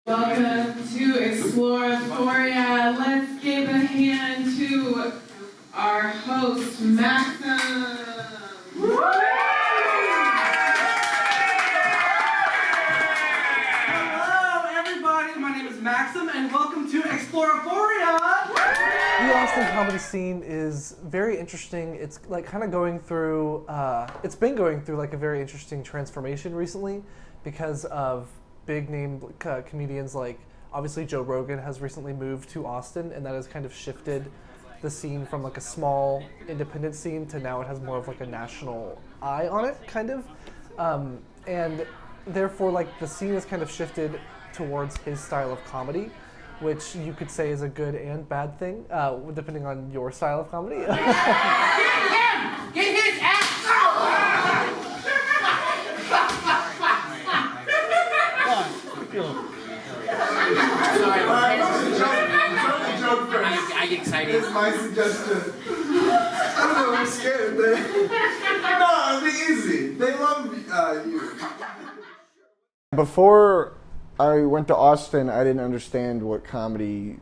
Welcome to Explorophoria. Let's give a hand to our host, Maxim. Hello, everybody. My name is Maxim, and welcome to Explorophoria. The Austin comedy scene is very interesting. It's like kind of going through. It's been going through like a very interesting transformation recently because of big name comedians like obviously Joe Rogan has recently moved to Austin, and that has kind of shifted the scene from like a small independent scene to now it has more of like a national eye on it, kind of, and therefore like the scene has kind of shifted towards his style of comedy, which you could say is a good and bad thing, depending on your style of comedy. Get him! Get his ass! I get excited. It's my suggestion. I don't know, I'm scared. No, it'll be easy. They love you. Before I went to Austin, I didn't understand what comedy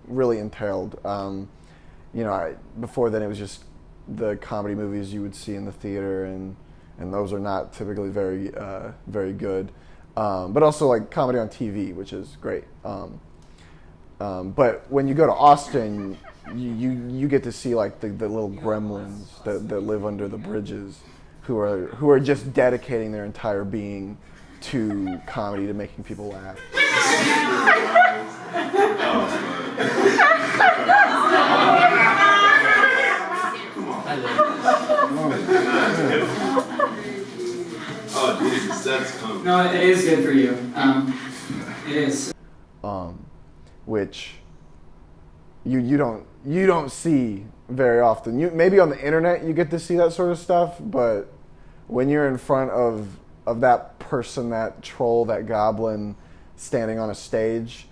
really entailed. Before then it was just the comedy movies you would see in the theater, and those are not typically very good. But also like comedy on TV, which is great. But when you go to Austin, you get to see like the little gremlins that live under the bridges, who are just dedicating their entire being to comedy, to making people laugh. Oh Jesus, that's coming. No, it is good for you. It is. Which you don't see very often. Maybe on the internet you get to see that sort of stuff, but when you're in front of that person, that troll, that goblin, standing on a stage,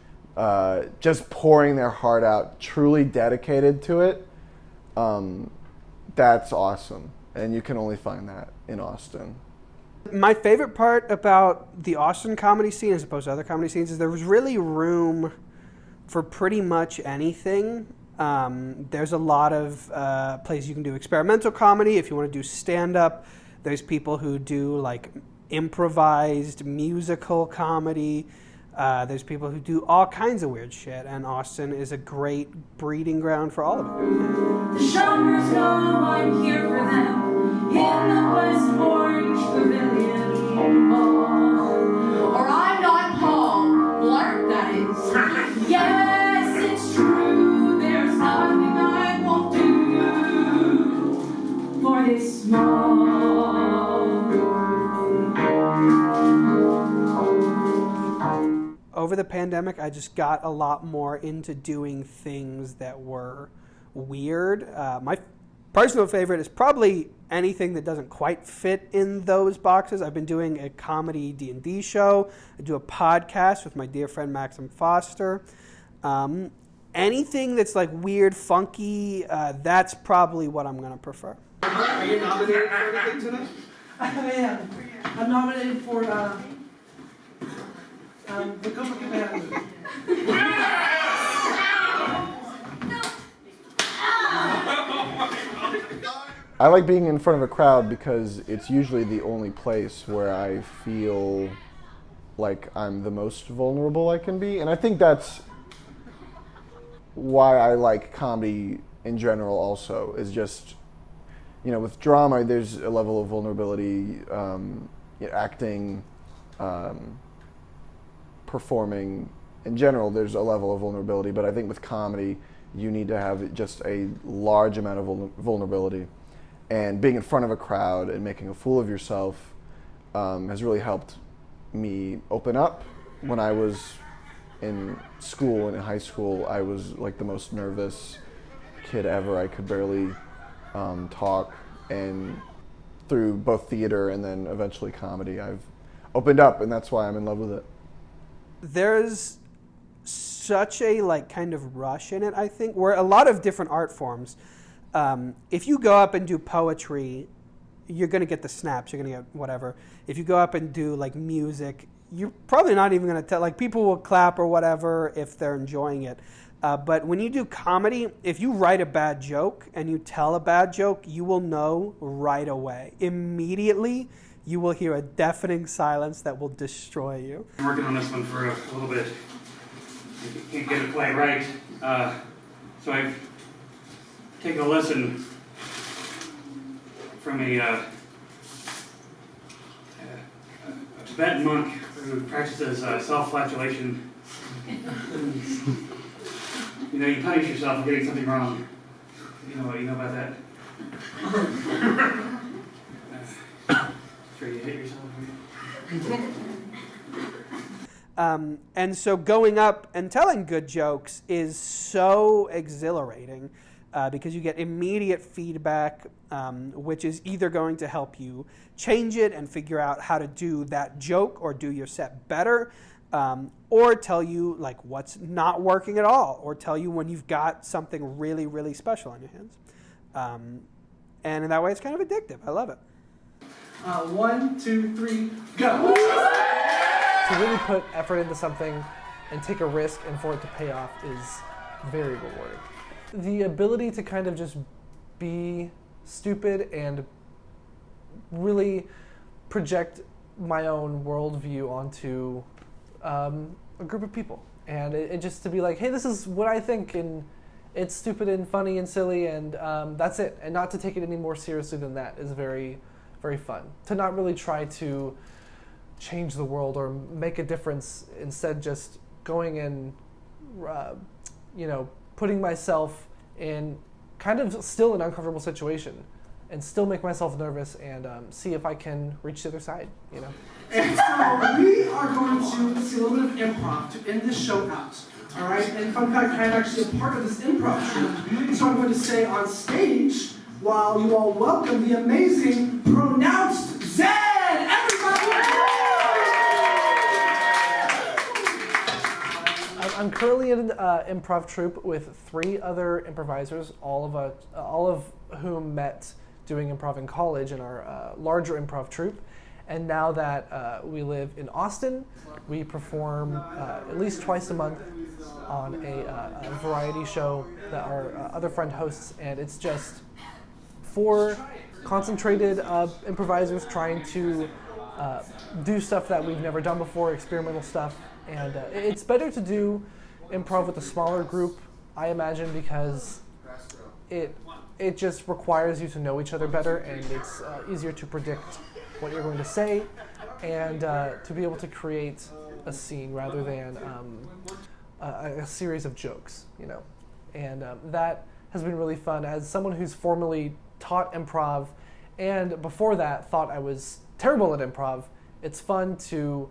just pouring their heart out, truly dedicated to it, that's awesome. And you can only find that in Austin. My favorite part about the Austin comedy scene, as opposed to other comedy scenes, is there was really room for pretty much anything. There's a lot of places you can do experimental comedy. If you want to do stand-up, there's people who do like improvised musical comedy. There's people who do all kinds of weird shit, and Austin is a great breeding ground for all of it. The genres know I'm here for them in the West Orange Pavilion. Or I'm not Paul Blart, that is. Yes, it's true, there's nothing I won't do for this small. Over the pandemic, I just got a lot more into doing things that were weird. My personal favorite is probably anything that doesn't quite fit in those boxes. I've been doing a comedy D&D show. I do a podcast with my dear friend Maxim Foster. Anything that's like weird, funky, that's probably what I'm going to prefer. Are you nominated for anything tonight? I am. I'm nominated for the Copacabana movie. I like being in front of a crowd because it's usually the only place where I feel like I'm the most vulnerable I can be. And I think that's why I like comedy in general also, is just, with drama, there's a level of vulnerability, acting, performing. In general, there's a level of vulnerability, but I think with comedy, you need to have just a large amount of vulnerability. And being in front of a crowd and making a fool of yourself has really helped me open up. When I was in school and in high school, I was like the most nervous kid ever. I could barely talk. And through both theater and then eventually comedy, I've opened up, and that's why I'm in love with it. There's such a like kind of rush in it, I think, where a lot of different art forms, if you go up and do poetry, you're going to get the snaps, you're going to get whatever. If you go up and do like music, you're probably not even going to tell. Like, people will clap or whatever if they're enjoying it. But when you do comedy, if you write a bad joke and you tell a bad joke, you will know right away. Immediately, you will hear a deafening silence that will destroy you. I'm working on this one for a little bit. I can't get it quite right. So I've taken a lesson from a Tibetan monk who practices self-flagellation. You know, you punish yourself for getting something wrong. You know about that? Sure you hit yourself. And so going up and telling good jokes is so exhilarating because you get immediate feedback, which is either going to help you change it and figure out how to do that joke or do your set better, or tell you like what's not working at all, or tell you when you've got something really, really special on your hands. And in that way, it's kind of addictive. I love it. 1, 2, 3, go! To really put effort into something and take a risk and for it to pay off is very rewarding. The ability to kind of just be stupid and really project my own worldview onto a group of people. And it just to be like, hey, this is what I think, and it's stupid and funny and silly, and that's it. And not to take it any more seriously than that is very, very fun. To not really try to change the world or make a difference, instead just going and putting myself in kind of still an uncomfortable situation and still make myself nervous and see if I can reach the other side, And so we are going to see a little bit of improv to end this show out. All right? And fun fact, I am actually a part of this improv troupe. So I'm going to stay on stage while you all welcome the amazing Pronounced Zed! Everybody! I'm currently in an improv troupe with 3 other improvisers, all of whom met doing improv in college in our larger improv troupe. And now that we live in Austin, we perform at least twice a month on a variety show that our other friend hosts, and it's just 4 concentrated improvisers trying to do stuff that we've never done before, experimental stuff. And it's better to do improv with a smaller group, I imagine, because it just requires you to know each other better, and it's easier to predict what you're going to say and to be able to create a scene rather than a series of jokes, And that has been really fun. As someone who's formerly taught improv and before that thought I was terrible at improv, it's fun to,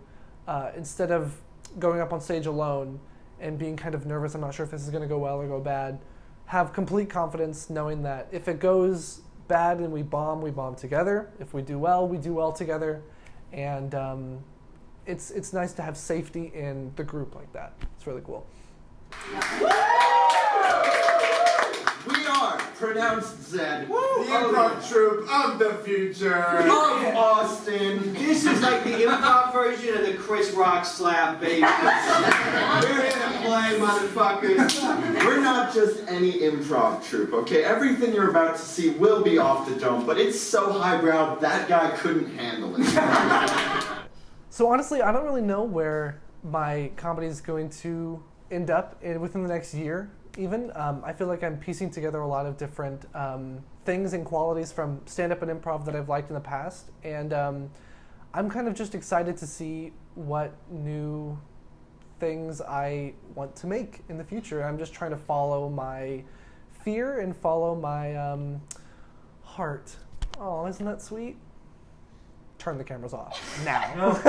instead of going up on stage alone and being kind of nervous, I'm not sure if this is going to go well or go bad, have complete confidence knowing that if it goes bad and we bomb together. If we do well together. And it's nice to have safety in the group like that. It's really cool. We are Pronounced Zed, the improv troupe of the future, of Austin. This is like the improv version of the Chris Rock slap, baby. We're here to play, motherfuckers. We're not just any improv troupe, okay? Everything you're about to see will be off the dome, but it's so highbrow that guy couldn't handle it. So honestly, I don't really know where my comedy is going to end up within the next year. Even I feel like I'm piecing together a lot of different things and qualities from stand-up and improv that I've liked in the past, and I'm kind of just excited to see what new things I want to make in the future. I'm just trying to follow my fear and follow my heart. Oh, isn't that sweet? Turn the cameras off now.